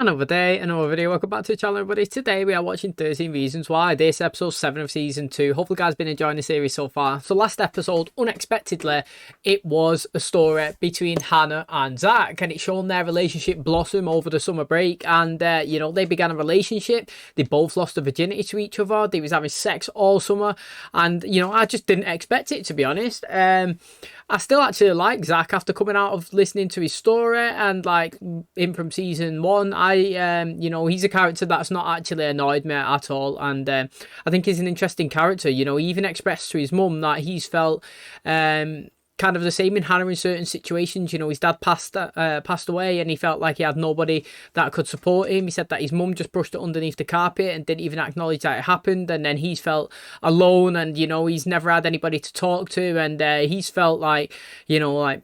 Another day, another video. Welcome back to the channel, everybody. Today we are watching 13 Reasons Why. This episode 7 of season 2. Hopefully you guys have been enjoying the series so far. So last episode, unexpectedly, it was a story between Hannah and Zach, and it's shown their relationship blossom over the summer break. And you know, they began a relationship. They both lost their virginity to each other. They was having sex all summer, and you know, I just didn't expect it, to be honest. I still actually like Zach after coming out of listening to his story and like him from season 1. You know, he's a character that's not actually annoyed me at all, and I think he's an interesting character. You know, he even expressed to his mum that he's felt kind of the same in Hannah in certain situations. You know, his dad passed away, and he felt like he had nobody that could support him. He said that his mum just brushed it underneath the carpet and didn't even acknowledge that it happened, and then he's felt alone, and you know, he's never had anybody to talk to, and he's felt like, you know, like,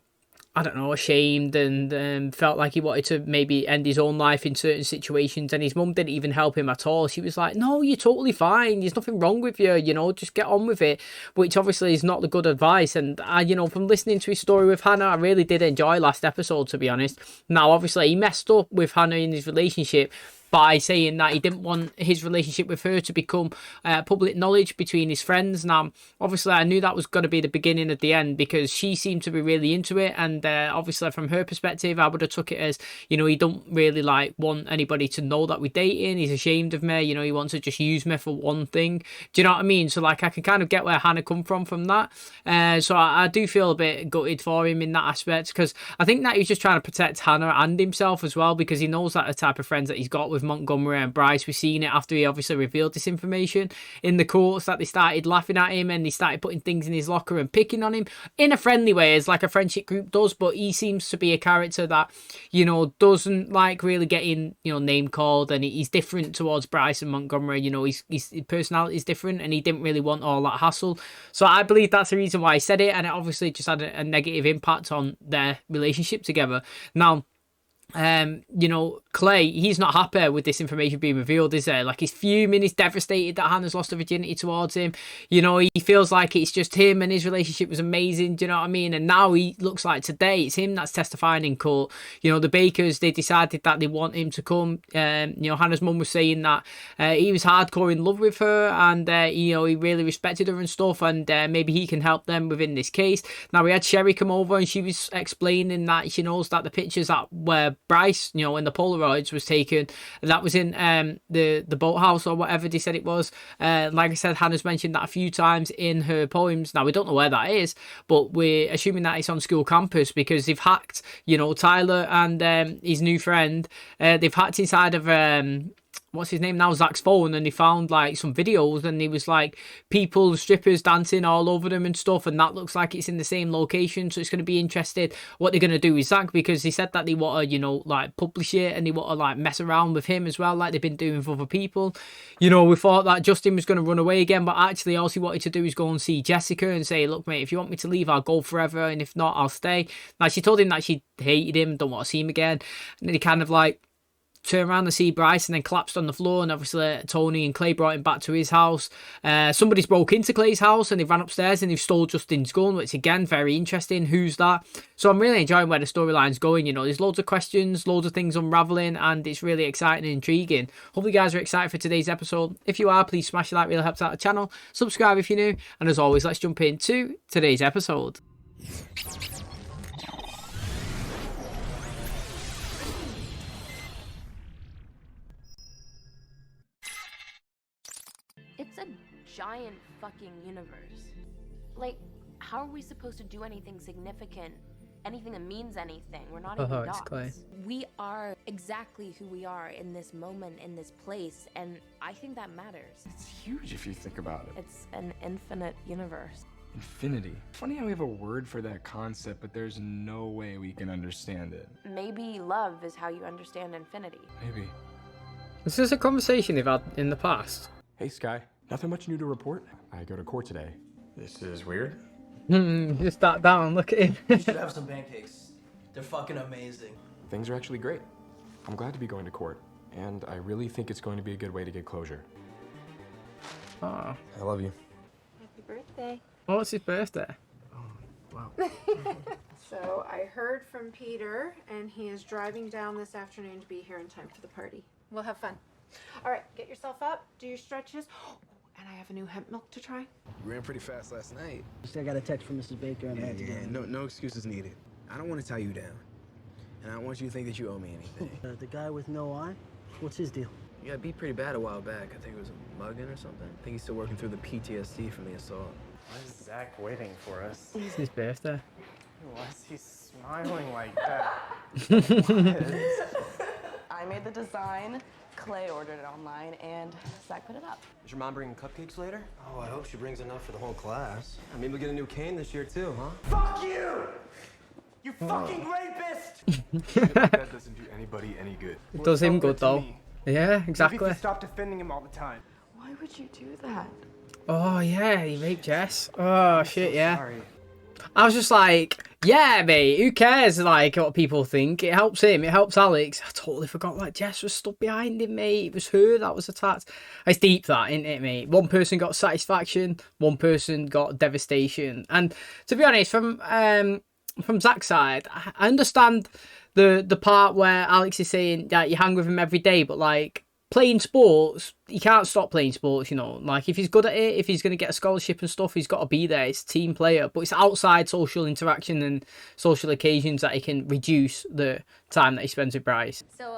I don't know, ashamed, and felt like he wanted to maybe end his own life in certain situations, and his mum didn't even help him at all. She was like, no, you're totally fine, there's nothing wrong with you, you know, just get on with it, which obviously is not the good advice. And you know, from listening to his story with Hannah, I really did enjoy last episode, to be honest. Now obviously he messed up with Hannah in his relationship by saying that he didn't want his relationship with her to become public knowledge between his friends. Now, obviously, I knew that was going to be the beginning of the end, because she seemed to be really into it, and obviously, from her perspective, I would have took it as, you know, he don't really like want anybody to know that we're dating. He's ashamed of me. You know, he wants to just use me for one thing. Do you know what I mean? So, like, I can kind of get where Hannah come from that. So I do feel a bit gutted for him in that aspect, because I think that he's just trying to protect Hannah and himself as well, because he knows that the type of friends that he's got with Montgomery and Bryce. We've seen it after he obviously revealed this information in the courts, that they started laughing at him and they started putting things in his locker and picking on him in a friendly way, as like a friendship group does. But he seems to be a character that, you know, doesn't like really getting, you know, name called, and he's different towards Bryce and Montgomery. You know, his personality is different, and he didn't really want all that hassle. So I believe that's the reason why he said it, and it obviously just had a negative impact on their relationship together. Now, you know, Clay, he's not happy with this information being revealed, is there? Like, he's fuming, he's devastated that Hannah's lost her virginity towards him. You know, he feels like it's just him and his relationship was amazing, do you know what I mean? And now he looks like today it's him that's testifying in court. You know, the Bakers, they decided that they want him to come. You know, Hannah's mum was saying that he was hardcore in love with her, and you know, he really respected her and stuff, and maybe he can help them within this case. Now, we had Sherry come over, and she was explaining that she knows that the pictures that were Bryce, you know, when the Polaroids was taken, that was in the boathouse or whatever they said it was. Like I said, Hannah's mentioned that a few times in her poems. Now, we don't know where that is, but we're assuming that it's on school campus, because they've hacked, you know, Tyler and his new friend, they've hacked inside of what's his name now, Zach's phone, and he found like some videos, and he was like people, strippers dancing all over them and stuff, and that looks like it's in the same location. So it's going to be interesting what they're going to do with Zach, because he said that they want to, you know, like publish it, and they want to like mess around with him as well, like they've been doing with other people. You know, we thought that Justin was going to run away again, but actually all he wanted to do is go and see Jessica and say, look mate, if you want me to leave, I'll go forever, and if not, I'll stay. Now, she told him that she hated him, don't want to see him again, and then he kind of like turned around to see Bryce and then collapsed on the floor, and obviously Tony and Clay brought him back to his house. Somebody's broke into Clay's house, and they ran upstairs and they've stole Justin's gun, which again, very interesting. Who's that? So I'm really enjoying where the storyline's going. You know, there's loads of questions, loads of things unraveling, and it's really exciting and intriguing. Hopefully you guys are excited for today's episode. If you are, please smash the like, really helps out the channel. Subscribe if you're new, and as always, let's jump into today's episode. It's a giant fucking universe. Like, how are we supposed to do anything significant? Anything that means anything? We're not even dogs. Clay. We are exactly who we are in this moment, in this place, and I think that matters. It's huge if you think about it. It's an infinite universe. Infinity. Funny how we have a word for that concept, but there's no way we can understand it. Maybe love is how you understand infinity. Maybe. This is a conversation they've had in the past. Hey, Sky. Nothing much new to report. I go to court today. This is weird. Just that down, look at him. You should have some pancakes. They're fucking amazing. Things are actually great. I'm glad to be going to court, and I really think it's going to be a good way to get closure. Oh, I love you. Happy birthday. what's his birthday? Wow. So I heard from Peter, and he is driving down this afternoon to be here in time for the party. We'll have fun. All right, get yourself up, do your stretches. And I have a new hemp milk to try. You ran pretty fast last night. I got a text from Mrs. Baker and I had to get it. No excuses needed. I don't want to tie you down. And I don't want you to think that you owe me anything. The guy with no eye? What's his deal? You got beat pretty bad a while back. I think it was a mugging or something. I think he's still working through the PTSD from the assault. Why is Zach waiting for us? It's his birthday. Why is he smiling like that? I made the design, Clay ordered it online, and Zach put it up. Is your mom bringing cupcakes later? Oh, I hope she brings enough for the whole class. Maybe we'll get a new cane this year too, huh? Fuck you! You fucking rapist! That doesn't do anybody any good. It does him good though. Yeah, exactly. Maybe if you stop defending him all the time. Why would you do that? Oh yeah, he raped Jess. Oh shit, So yeah. sorry. I was just like, yeah, mate, who cares, like, what people think? It helps him, it helps Alex. I totally forgot, like, Jess was stuck behind him, mate. It was her that was attacked. It's deep, that, isn't it, mate? One person got satisfaction, one person got devastation. And to be honest, from Zach's side, I understand the part where Alex is saying that you hang with him every day, but, like, playing sports, he can't stop playing sports, you know. Like, if he's good at it, if he's going to get a scholarship and stuff, he's got to be there. It's a team player. But it's outside social interaction and social occasions that he can reduce the time that he spends with Bryce. So,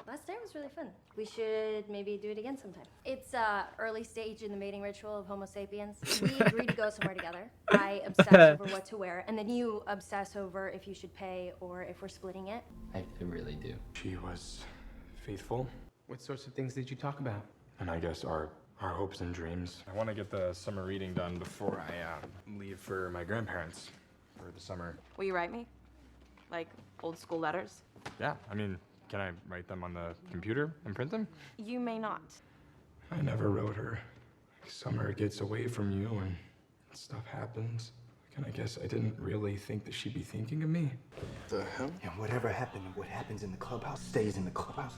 last night was really fun. We should maybe do it again sometime. It's early stage in the mating ritual of Homo sapiens. We agreed to go somewhere together. I obsess over what to wear, and then you obsess over if you should pay or if we're splitting it. I really do. She was faithful. What sorts of things did you talk about? And I guess our hopes and dreams. I want to get the summer reading done before I leave for my grandparents for the summer. Will you write me? Like old school letters? Yeah, I mean, can I write them on the computer and print them? You may not. I never wrote her. Summer gets away from you and stuff happens. And I guess I didn't really think that she'd be thinking of me. The hell? And whatever happened, what happens in the clubhouse stays in the clubhouse.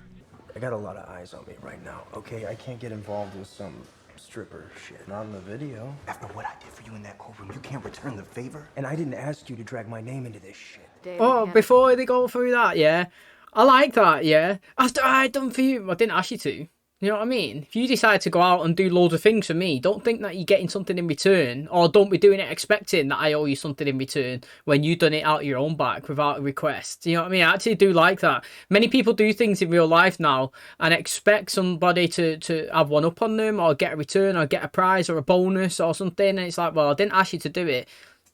I got a lot of eyes on me right now, okay? I can't get involved with some stripper shit. Not in the video. After what I did for you in that courtroom, you can't return the favor? And I didn't ask you to drag my name into this shit. Oh, before they go through that, yeah. I like that, yeah. After I done for you, I didn't ask you to. You know what I mean? If you decide to go out and do loads of things for me, don't think that you're getting something in return, or don't be doing it expecting that I owe you something in return when you've done it out of your own back without a request. You know what I mean? I actually do like that. Many people do things in real life now and expect somebody to have one up on them or get a return or get a prize or a bonus or something. And it's like, well, I didn't ask you to do it.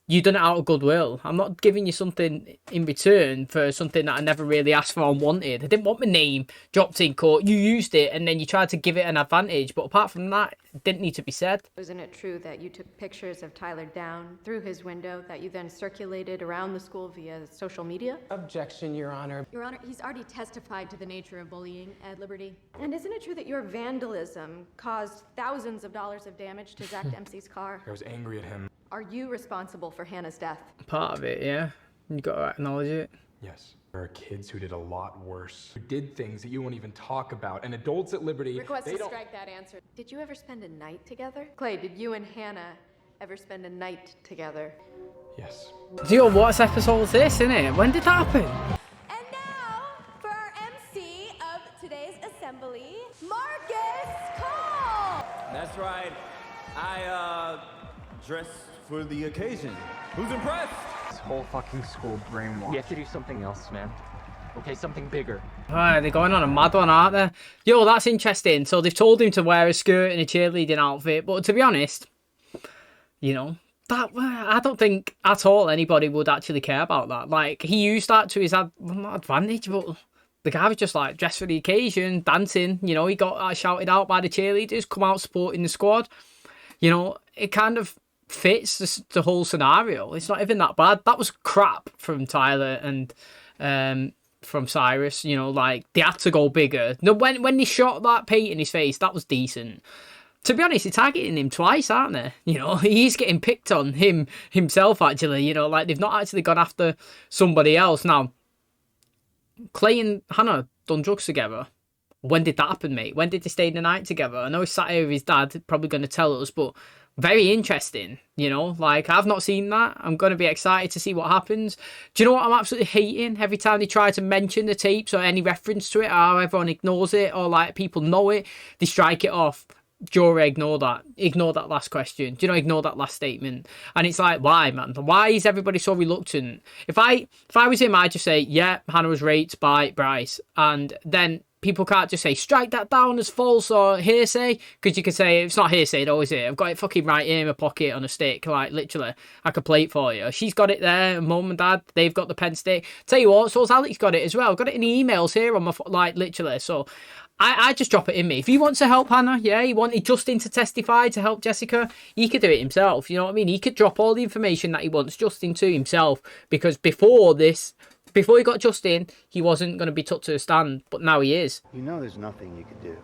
You done it out of goodwill. I'm not giving you something in return for something that I never really asked for and wanted. I didn't want my name dropped in court. You used it and then you tried to give it an advantage. But apart from that, it didn't need to be said. Isn't it true that you took pictures of Tyler down through his window that you then circulated around the school via social media? Objection, Your Honor. Your Honor, he's already testified to the nature of bullying at Liberty. And isn't it true that your vandalism caused thousands of dollars of damage to Zach Dempsey's car? I was angry at him. Are you responsible for Hannah's death? Part of it, yeah. You got to acknowledge it. Yes. There are kids who did a lot worse. Who did things that you won't even talk about. And adults at Liberty, Request they to don't... strike that answer. Did you ever spend a night together? Clay, did you and Hannah ever spend a night together? Yes. Yo, what's episode is this, innit? When did that happen? And now, for our MC of today's assembly, Marcus Cole! That's right. I, dressed for the occasion. Who's impressed? This whole fucking school brainwash. You have to do something else, man. Okay, something bigger. Alright, they're going on a mad one, aren't they? Yo, that's interesting. So they've told him to wear a skirt and a cheerleading outfit, but to be honest, you know, that I don't think at all anybody would actually care about that. Like, he used that to his not advantage, but the guy was just like dressed for the occasion, dancing. You know, he got shouted out by the cheerleaders, come out supporting the squad. You know, it kind of fits the whole scenario. It's not even that bad. That was crap from Tyler and from Cyrus. You know, like, they had to go bigger. No, when they shot that paint in his face, that was decent. To be honest, they're targeting him twice, aren't they? You know, he's getting picked on himself, actually. You know, like, they've not actually gone after somebody else. Now, Clay and Hannah done drugs together. When did that happen, mate? When did they stay the night together? I know he sat here with his dad, probably going to tell us, but very interesting, you know, like I've not seen that. I'm going to be excited to see what happens. Do you know what I'm absolutely hating? Every time they try to mention the tapes or any reference to it, or everyone ignores it, or like people know it, they strike it off. Jury, ignore that last question. Do you know, ignore that last statement? And it's like, why, man? Why is everybody so reluctant? If I was him, I'd just say, yeah, Hannah was raped by Bryce, and then people can't just say strike that down as false or hearsay, because you could say it's not hearsay though, is it? I've got it fucking right here in my pocket on a stick, like literally I could play it for you. She's got it there, mum and dad, they've got the pen stick. Tell you what, so's Alex got it as well. I've got it in the emails here on my like literally. So I just drop it in me. If he wants to help Hannah, yeah, he wanted Justin to testify to help Jessica, he could do it himself, you know what I mean? He could drop all the information that he wants Justin to himself, because before he got Justin, he wasn't going to be took to the stand, but now he is. You know there's nothing you could do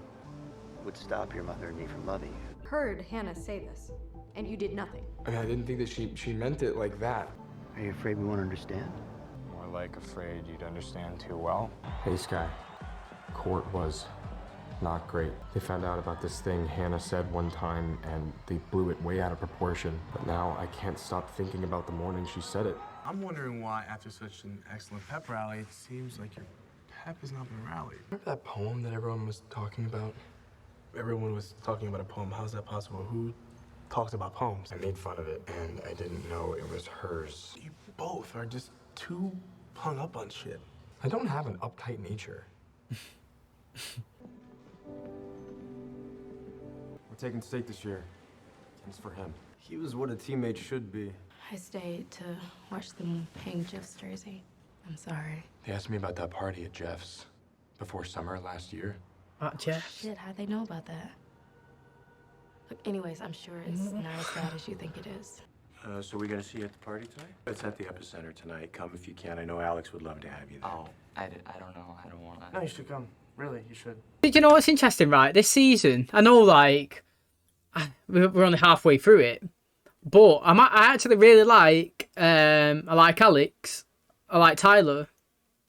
would stop your mother and me from loving you. Heard Hannah say this, and you did nothing. I mean, I didn't think that she meant it like that. Are you afraid we won't understand? More like afraid you'd understand too well. Hey, Sky. Court was not great. They found out about this thing Hannah said one time, and they blew it way out of proportion. But now I can't stop thinking about the morning she said it. I'm wondering why, after such an excellent pep rally, it seems like your pep has not been rallied. Remember that poem that everyone was talking about? Everyone was talking about a poem. How's that possible? Who talks about poems? I made fun of it, and I didn't know it was hers. You both are just too hung up on shit. I don't have an uptight nature. We're taking state this year. It's for him. He was what a teammate should be. I stayed to watch them hang Jeff's jersey. I'm sorry. They asked me about that party at Jeff's before summer last year. At Jeff's? Shit, how'd they know about that? Look, anyways, I'm sure it's not as bad as you think it is. So we're gonna see you at the party tonight? It's at the Epicenter tonight. Come if you can. I know Alex would love to have you there. Oh, I don't know. I don't want to. No, you should come. Really, you should. Did you know what's interesting, right? This season, I know, like, we're only halfway through it, but I actually really like, I like Alex, I like Tyler,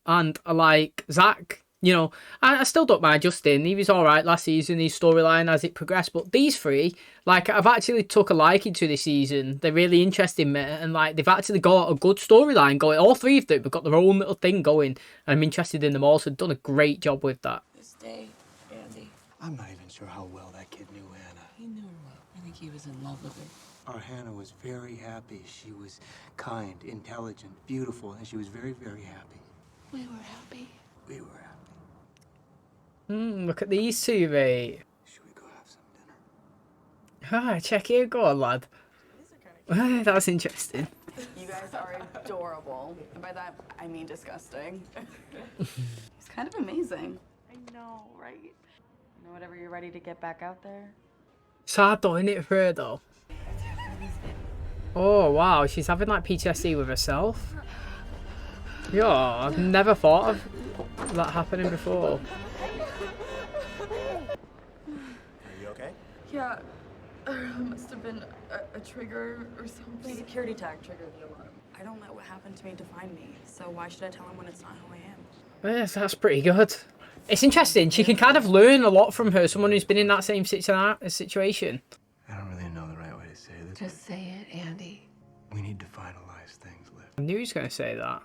and I like Zach. You know, I still don't mind Justin. He was all right last season, his storyline as it progressed. But these three, like, I've actually took a liking to this season. They're really interesting, mate. And, like, they've actually got a good storyline going. All three of them have got their own little thing going. And I'm interested in them all. So they've done a great job with that. This day, Andy. I'm not even sure how well that kid knew Hannah. He knew her well. I think he was in love with her. Our Hannah was very happy. She was kind, intelligent, beautiful, and she was very, very happy. We were happy. We were happy. Look at these two, mate. Should we go have some dinner? Ah, check it. Go on, lad. That's interesting. You guys are adorable. And by that, I mean disgusting. It's kind of amazing. I know, right? You know, whenever you're ready to get back out there. It's hard though, isn't it, for her, though? Oh, wow. She's having, like, PTSD with herself. Yeah, I've never thought of that happening before. Yeah, must have been a trigger or something. Security tag triggered the alarm. I don't let what happened to me define me, so why should I tell him when it's not who I am? Yes, that's pretty good. It's interesting. She can kind of learn a lot from her, someone who's been in that same situation. I don't really know the right way to say this. Just say it, Andy. We need to finalize things, Liv. I knew he was going to say that.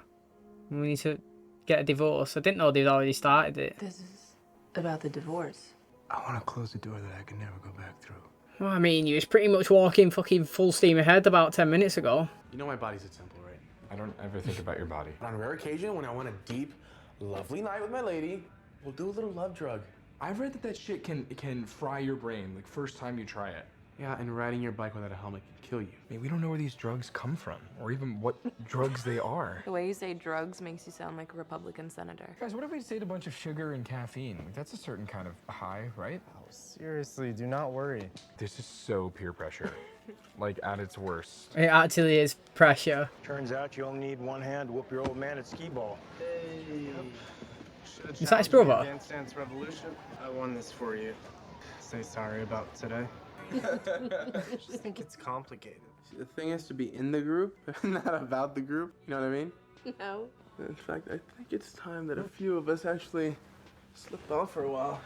We need to get a divorce. I didn't know they'd already started it. This is about the divorce. I want to close the door that I can never go back through. Well, I mean, you was pretty much walking fucking full steam ahead about 10 minutes ago. You know my body's a temple, right? I don't ever think about your body. On a rare occasion, when I want a deep, lovely night with my lady, we'll do a little love drug. I've read that shit can fry your brain, like, first time you try it. Yeah, and riding your bike without a helmet can kill you. I mean, we don't know where these drugs come from, or even what drugs they are. The way you say drugs makes you sound like a Republican senator. Guys, what if we just ate a bunch of sugar and caffeine? Like, that's a certain kind of high, right? Oh, seriously, do not worry. This is so peer pressure. Like, at its worst. It actually is pressure. Turns out you only need one hand to whoop your old man at skee-ball. Hey. Is that his brother? Dance Dance Revolution. I won this for you. Say sorry about today. I just think it's complicated. The thing is to be in the group, not about the group. You know what I mean? No. In fact, I think it's time that a few of us actually slipped off for a while.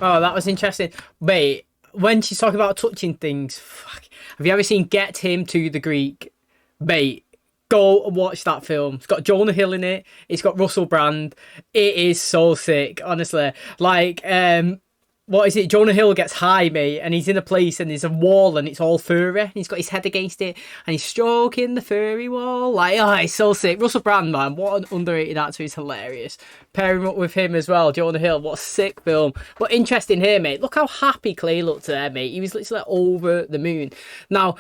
Oh, that was interesting. Wait, when she's talking about touching things, fuck, have you ever seen Get Him to the Greek? Mate, go and watch that film. It's got Jonah Hill in it. It's got Russell Brand. It is so sick, honestly. Like, what is it? Jonah Hill gets high, mate, and he's in a place and there's a wall and it's all furry. And he's got his head against it and he's stroking the furry wall. Like, oh, it's so sick. Russell Brand, man, what an underrated actor. He's hilarious. Pairing up with him as well, Jonah Hill. What a sick film. But interesting here, mate. Look how happy Clay looked there, mate. He was literally over the moon. Now,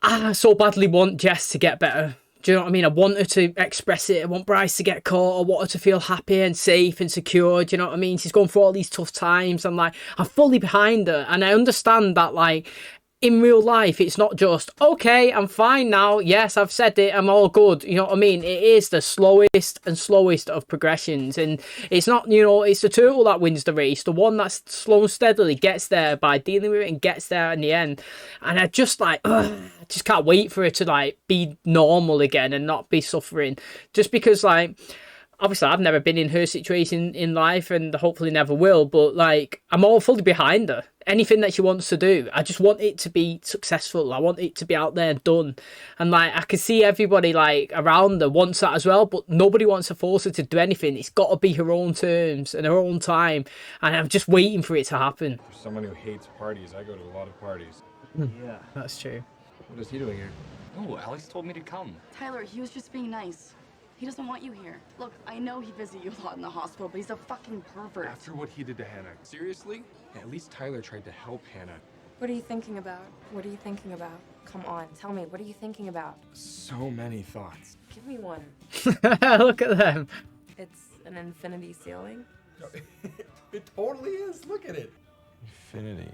I so badly want Jess to get better. Do you know what I mean? I want her to express it. I want Bryce to get caught. I want her to feel happy and safe and secure. Do you know what I mean? She's going through all these tough times. I'm fully behind her. And I understand that, like, in real life, it's not just, okay, I'm fine now. Yes, I've said it. I'm all good. You know what I mean? It is the slowest and slowest of progressions. And it's not, you know, it's the turtle that wins the race. The one that's slow and steadily gets there by dealing with it and gets there in the end. And I just I just can't wait for it to like be normal again and not be suffering. Just because, like, obviously I've never been in her situation in life and hopefully never will, but like, I'm all fully behind her. Anything that she wants to do, I just want it to be successful. I want it to be out there and done. And like, I can see everybody like around her wants that as well, but nobody wants to force her to do anything. It's got to be her own terms and her own time. And I'm just waiting for it to happen. For someone who hates parties, I go to a lot of parties. Yeah, that's true. What is he doing here? Oh, Alex told me to come. Tyler, he was just being nice. He doesn't want you here. Look, I know he visited you a lot in the hospital, but he's a fucking pervert. After what he did to Hannah. Seriously? At least Tyler tried to help Hannah. What are you thinking about? What are you thinking about? Come on, tell me, what are you thinking about? So many thoughts. Give me one. Look at them. It's an infinity ceiling? It totally is. Look at it. Infinity.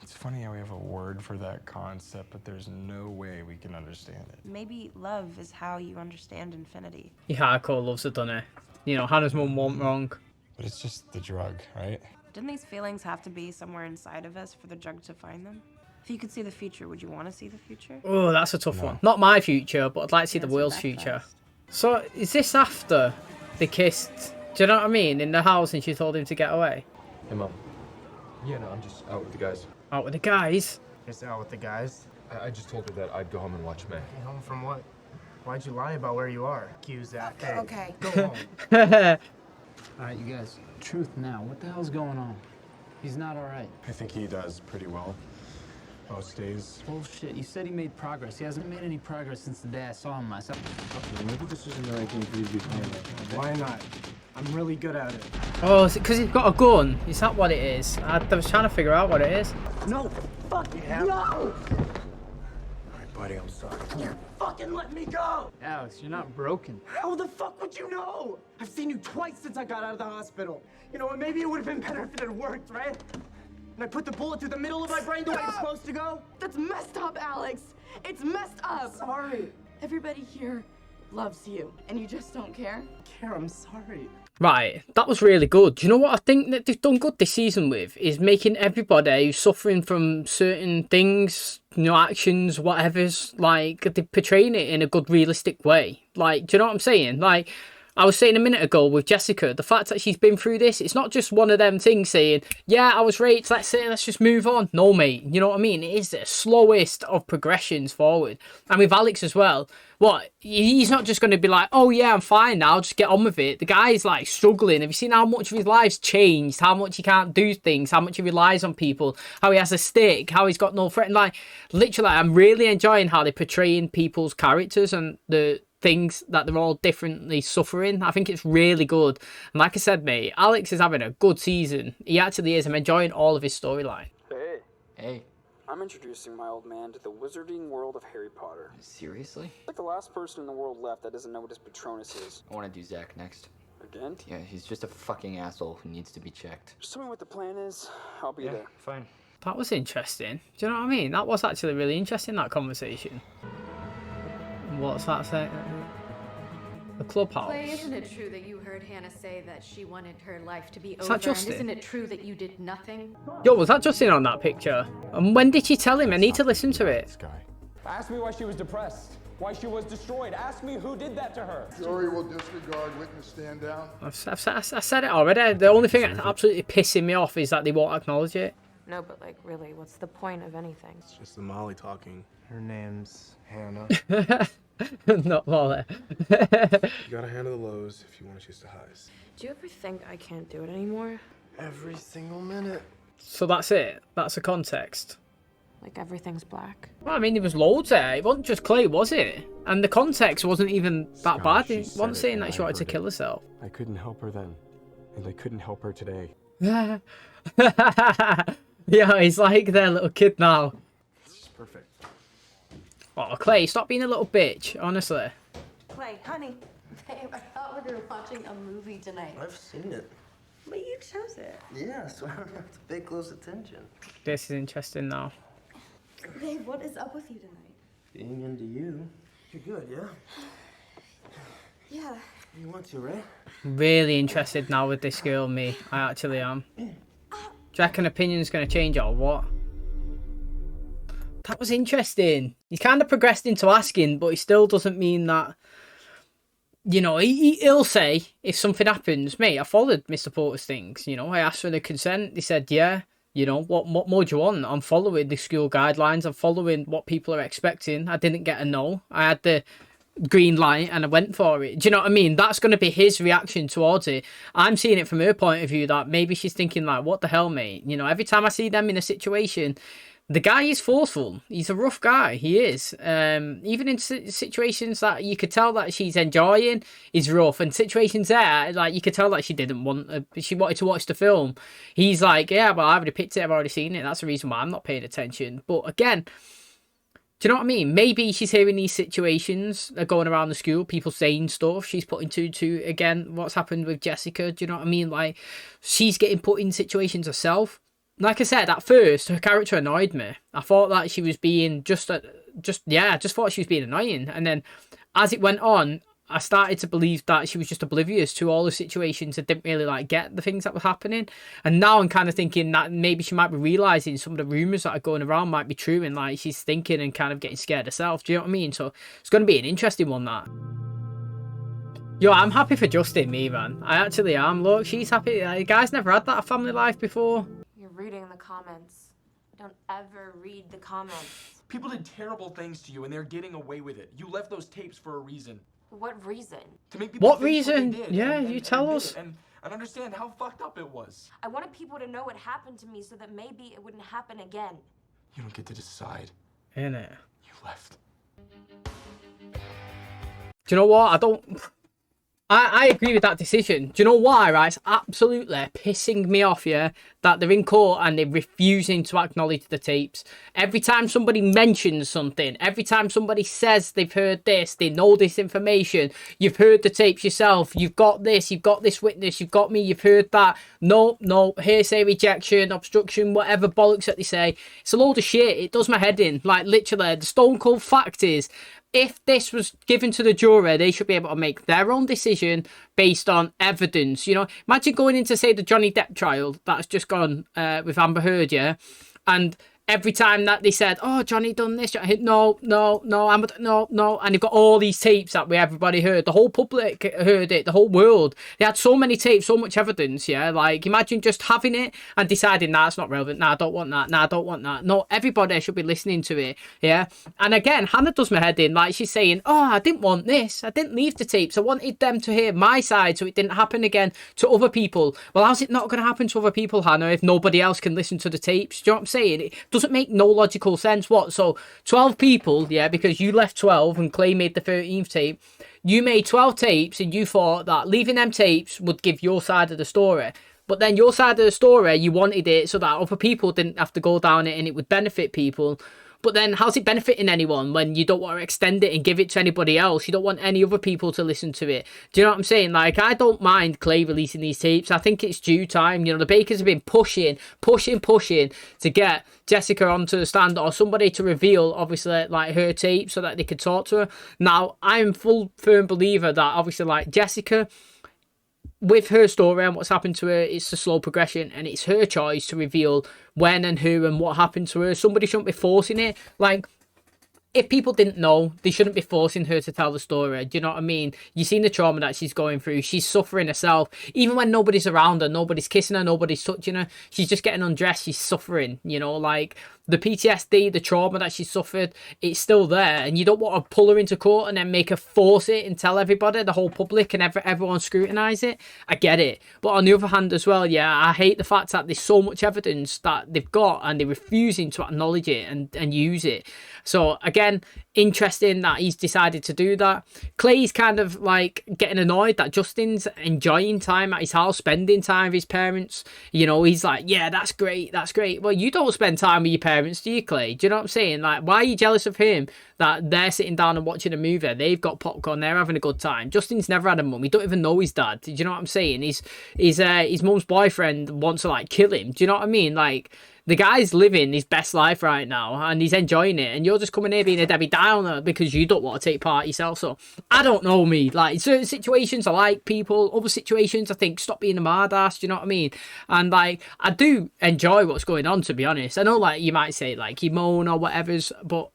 It's funny how we have a word for that concept, but there's no way we can understand it. Maybe love is how you understand infinity. He hardcore loves it, doesn't he? You know, Hannah's mum wasn't wrong. But it's just the drug, right? Didn't these feelings have to be somewhere inside of us for the drug to find them? If you could see the future, would you want to see the future? Oh, that's a tough one. Not my future, but I'd like to see the world's future. So, is this after they kissed, do you know what I mean, in the house and she told him to get away? Hey, Mom. Yeah, no, I'm just out with the guys. Out with the guys? Just out with the guys? I just told her that I'd go home and watch May. Home from what? Why'd you lie about where you are? Cusack. Hey, okay. Go home. Alright, you guys. Truth now. What the hell's going on? He's not alright. I think he does pretty well. Most days. Bullshit. You said he made progress. He hasn't made any progress since the day I saw him myself. Okay, maybe this isn't the right thing for you to be playing with. Okay? Why not? I'm really good at it. Oh, is it because he's got a gun? Is that what it is? I was trying to figure out what it is. No! Fuck Yeah. no! Alright, buddy, I'm sorry. You fucking let me go! Alex, you're not broken. How the fuck would you know? I've seen you twice since I got out of the hospital. You know, and maybe it would have been better if it had worked, right? And I put the bullet through the middle of my brain the way it's supposed to go? That's messed up, Alex. It's messed up. Sorry. Everybody here loves you, and you just don't care. I'm sorry. Right, that was really good. Do you know what I think that they've done good this season with? Is making everybody who's suffering from certain things, you know, actions, whatever's, like, they're portraying it in a good, realistic way. Like, do you know what I'm saying? Like, I was saying a minute ago with Jessica, the fact that she's been through this, it's not just one of them things saying, yeah, I was raped, let's just move on. No, mate, you know what I mean? It is the slowest of progressions forward. And with Alex as well, what? He's not just going to be like, oh yeah, I'm fine now, just get on with it. The guy's like struggling. Have you seen how much of his life's changed? How much he can't do things? How much he relies on people? How he has a stick? How he's got no friend? Like, literally, I'm really enjoying how they're portraying people's characters and the things that they're all differently suffering. I think it's really good. And like I said, mate, Alex is having a good season. He actually is. I'm enjoying all of his storyline. Hey. Hey. I'm introducing my old man to the wizarding world of Harry Potter. Seriously? Like the last person in the world left that doesn't know what his Patronus is. I want to do Zach next. Again? Yeah, he's just a fucking asshole who needs to be checked. Just tell me what the plan is. I'll be there. Fine. That was interesting. Do you know what I mean? That was actually really interesting, that conversation. What's that saying? The clubhouse. Clay, isn't it true that you heard Hannah say that she wanted her life to be Is over? that And Justin? isn't it true that you did nothing? Yo, was that Justin on that picture? And when did she tell him? I need to listen to it. Asked me why she was depressed. why she was destroyed. Ask me who did that to her. Jury will disregard witness stand down. I said it already. The only thing that's absolutely pissing me off is that they won't acknowledge it. No, but like, really, what's the point of anything? It's just the Molly talking. Her name's Hannah. Not Molly. You gotta handle the lows if you want to chase the highs. Do you ever think I can't do it anymore? Every single minute. So that's it. That's the context. Like everything's black. Well, I mean, there was loads there. It wasn't just Clay, was it? And the context wasn't even that bad. It wasn't saying that she wanted to kill herself. I couldn't help her then, and I couldn't help her today. Yeah, he's like their little kid now. It's just perfect. Oh, Clay, stop being a little bitch, honestly. Clay, honey. Babe, I thought we were watching a movie tonight. I've seen it. But you chose it. Yeah, so I don't have to pay close attention. This is interesting now. Babe, what is up with you tonight? Being into you. You're good, yeah? Yeah. You want to, right? Really interested now with this girl, me. I actually am. Do you reckon opinion's going to change or what? That was interesting. He kind of progressed into asking, but it still doesn't mean that... You know, he'll say, if something happens, mate, I followed Mr. Porter's things, you know, I asked for the consent, they said, yeah, you know, what more do you want? I'm following the school guidelines, I'm following what people are expecting, I didn't get a no, I had the green light and I went for it, do you know what I mean? That's going to be his reaction towards it. I'm seeing it from her point of view that maybe she's thinking like, what the hell, mate? You know, every time I see them in a situation... The guy is forceful. He's a rough guy. He is. Even in situations that you could tell that she's enjoying, he's rough. And situations there, like you could tell that she didn't want. She wanted to watch the film. He's like, yeah, well, I've already picked it. I've already seen it. That's the reason why I'm not paying attention. But again, do you know what I mean? Maybe she's hearing these situations are going around the school, people saying stuff. She's putting two again. What's happened with Jessica? Do you know what I mean? Like she's getting put in situations herself. Like I said, at first, her character annoyed me. I thought that she was being I just thought she was being annoying. And then as it went on, I started to believe that she was just oblivious to all the situations and didn't really like get the things that were happening. And now I'm kind of thinking that maybe she might be realising some of the rumours that are going around might be true and like she's thinking and kind of getting scared herself. Do you know what I mean? So it's going to be an interesting one, that. Yo, I'm happy for Justin, me, man. I actually am. Look, she's happy. The guy's never had that family life before. Reading the comments. Don't ever read the comments. People did terrible things to you and they're getting away with it. You left those tapes for a reason. What reason? To make people What think reason? What they did Yeah, and you tell us. And understand how fucked up it was. I wanted people to know what happened to me so that maybe it wouldn't happen again. You don't get to decide. Innit? You left. Do you know what? I agree with that decision. Do you know why, right? It's absolutely pissing me off, yeah, that they're in court and they're refusing to acknowledge the tapes. Every time somebody mentions something, every time somebody says they've heard this, they know this information, you've heard the tapes yourself, you've got this witness, you've got me, you've heard that. No, hearsay, rejection, obstruction, whatever bollocks that they say. It's a load of shit. It does my head in. Like, literally, the stone cold fact is, if this was given to the jury, they should be able to make their own decision based on evidence. You know, imagine going into, say, the Johnny Depp trial that's just gone with Amber Heard, yeah? And every time that they said, oh, Johnny done this, no, Amber, no. And they've got all these tapes that everybody heard. The whole public heard it, the whole world. They had so many tapes, so much evidence, yeah? Like, imagine just having it and deciding, nah, it's not relevant. Nah, I don't want that. Nah, I don't want that. No, everybody should be listening to it, yeah? And again, Hannah does my head in. Like, she's saying, oh, I didn't want this. I didn't leave the tapes. I wanted them to hear my side so it didn't happen again to other people. Well, how's it not going to happen to other people, Hannah, if nobody else can listen to the tapes? Do you know what I'm saying? It doesn't make no logical sense. What? So 12 people, yeah, because you left 12 and Clay made the 13th tape. You made 12 tapes and you thought that leaving them tapes would give your side of the story. But then your side of the story, you wanted it so that other people didn't have to go down it and it would benefit people. But then how's it benefiting anyone when you don't want to extend it and give it to anybody else? You don't want any other people to listen to it. Do you know what I'm saying? Like, I don't mind Clay releasing these tapes. I think it's due time. You know, the Bakers have been pushing to get Jessica onto the stand or somebody to reveal, obviously, like, her tape so that they could talk to her. Now, I'm firm believer that, obviously, like, Jessica, with her story and what's happened to her, it's a slow progression and it's her choice to reveal when and who and what happened to her. Somebody shouldn't be forcing it. Like, if people didn't know, they shouldn't be forcing her to tell the story. Do you know what I mean? You've seen the trauma that she's going through. She's suffering herself. Even when nobody's around her, nobody's kissing her, nobody's touching her, she's just getting undressed. She's suffering, you know, like the PTSD, the trauma that she suffered, it's still there. And you don't want to pull her into court and then make her force it and tell everybody, the whole public and everyone scrutinise it. I get it. But on the other hand as well, yeah, I hate the fact that there's so much evidence that they've got and they're refusing to acknowledge it and use it. So again, interesting that he's decided to do that. Clay's kind of like getting annoyed that Justin's enjoying time at his house, spending time with his parents. You know, he's like, yeah, that's great, that's great. Well, you don't spend time with your parents, do you, Clay? Do you know what I'm saying? Like, why are you jealous of him that they're sitting down and watching a movie? They've got popcorn, they're having a good time. Justin's never had a mum. He don't even know his dad. Do you know what I'm saying? His mum's boyfriend wants to like kill him. Do you know what I mean? Like, the guy's living his best life right now and he's enjoying it, and you're just coming here being a Debbie Downer because you don't want to take part yourself. So I don't know, me, like certain situations I like people, other situations I think stop being a mad ass. Do you know what I mean? And like, I do enjoy what's going on, to be honest. I know like you might say like you moan or whatever's, but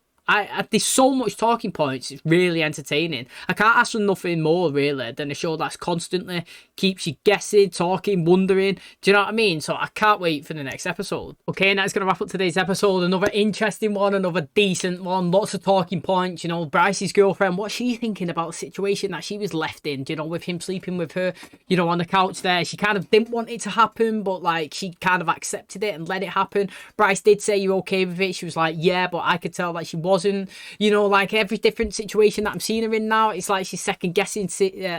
there's so much talking points. It's really entertaining. I can't ask for nothing more really than a show that's constantly keeps you guessing, talking, wondering. Do you know what I mean? So I can't wait for the next episode. Okay, and that's going to wrap up today's episode. Another interesting one, another decent one. Lots of talking points. You know, Bryce's girlfriend, what's she thinking about the situation that she was left in, you know, with him sleeping with her, you know, on the couch there. She kind of didn't want it to happen, but like she kind of accepted it and let it happen. Bryce did say, you're okay with it? She was like, yeah, but I could tell that she wasn't. You know, like every different situation that I'm seeing her in now, it's like she's second guessing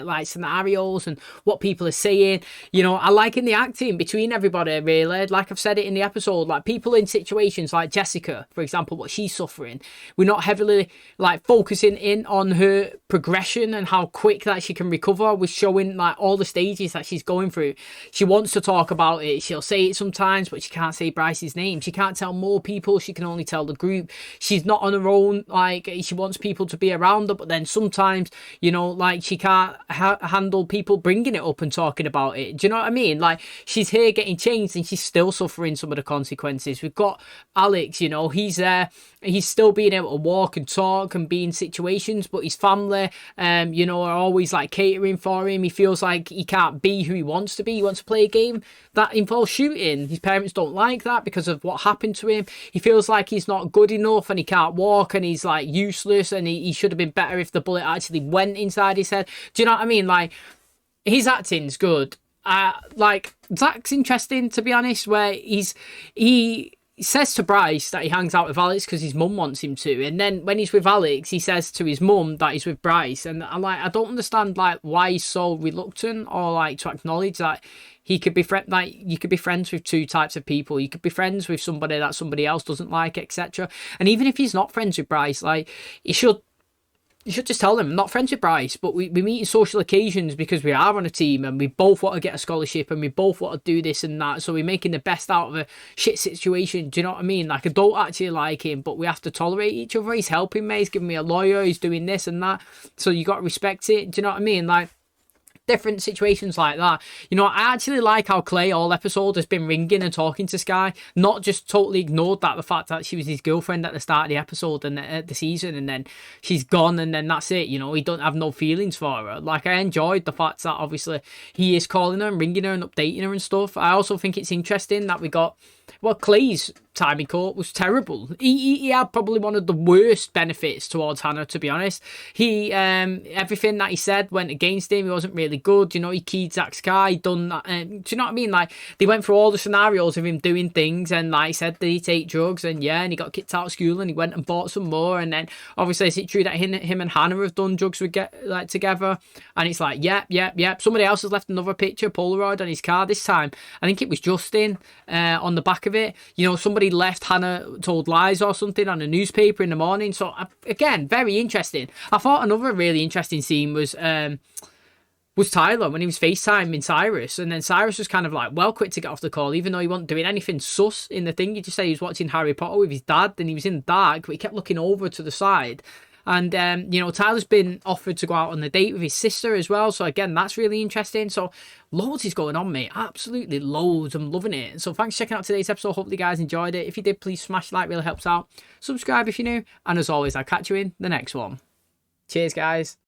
like scenarios and what people are saying. You know, I like in the acting between everybody, really. Like I've said it in the episode, like people in situations like Jessica, for example, what she's suffering, we're not heavily like focusing in on her progression and how quick that she can recover. We're showing like all the stages that she's going through. She wants to talk about it, she'll say it sometimes, but she can't say Bryce's name. She can't tell more people, she can only tell the group. She's not on her own, like she wants people to be around her, but then sometimes, you know, like she can't handle people bringing it up and talking about it. Do you know what I mean? Like she's here getting changed and she's still suffering some of the consequences. We've got Alex, you know, he's there, he's still being able to walk and talk and be in situations, but his family, you know, are always like catering for him. He feels like he can't be who he wants to be. He wants to play a game that involves shooting. His parents don't like that because of what happened to him. He feels like he's not good enough and he can't walk and he's like useless, and he should have been better if the bullet actually went inside his head. Do you know what I mean? Like, his acting's good. Like, Zach's interesting, to be honest, where he says to Bryce that he hangs out with Alex because his mum wants him to, and then when he's with Alex he says to his mum that he's with Bryce, and I don't understand like why he's so reluctant or like to acknowledge that he could be like you could be friends with two types of people. You could be friends with somebody that somebody else doesn't like, etc. And even if he's not friends with Bryce, like you should just tell them, I'm not friends with Bryce, but we meet in social occasions because we are on a team and we both want to get a scholarship and we both want to do this and that. So we're making the best out of a shit situation. Do you know what I mean? Like, I don't actually like him, but we have to tolerate each other. He's helping me. He's giving me a lawyer. He's doing this and that. So you got to respect it. Do you know what I mean? Like, different situations like that. You know, I actually like how Clay all episode has been ringing and talking to Sky, not just totally ignored that the fact that she was his girlfriend at the start of the episode and the season, and then she's gone and then that's it. You know, he don't have no feelings for her. Like, I enjoyed the fact that obviously he is calling her and ringing her and updating her and stuff. I also think it's interesting that we got, well, Clay's time in court was terrible. He had probably one of the worst benefits towards Hannah, to be honest. He everything that he said went against him. He wasn't really good. You know, he keyed Zach's car. He done that. Do you know what I mean? Like, they went through all the scenarios of him doing things, and like said that he take drugs, and yeah, and he got kicked out of school, and he went and bought some more, and then obviously is it true that him and Hannah have done drugs together? And it's like, yep. Somebody else has left another picture, Polaroid, on his car this time. I think it was Justin on the back of it. You know, somebody left Hannah told lies or something on a newspaper in the morning. So again, very interesting. I thought another really interesting scene was Tyler when he was FaceTiming Cyrus, and then Cyrus was kind of like well quick to get off the call, even though he wasn't doing anything sus in the thing. He just said he was watching Harry Potter with his dad and he was in the dark, but he kept looking over to the side. And, you know, Tyler's been offered to go out on a date with his sister as well. So, again, that's really interesting. So, loads is going on, mate. Absolutely loads. I'm loving it. So, thanks for checking out today's episode. Hopefully, you guys enjoyed it. If you did, please smash like. Really helps out. Subscribe if you're new. And as always, I'll catch you in the next one. Cheers, guys.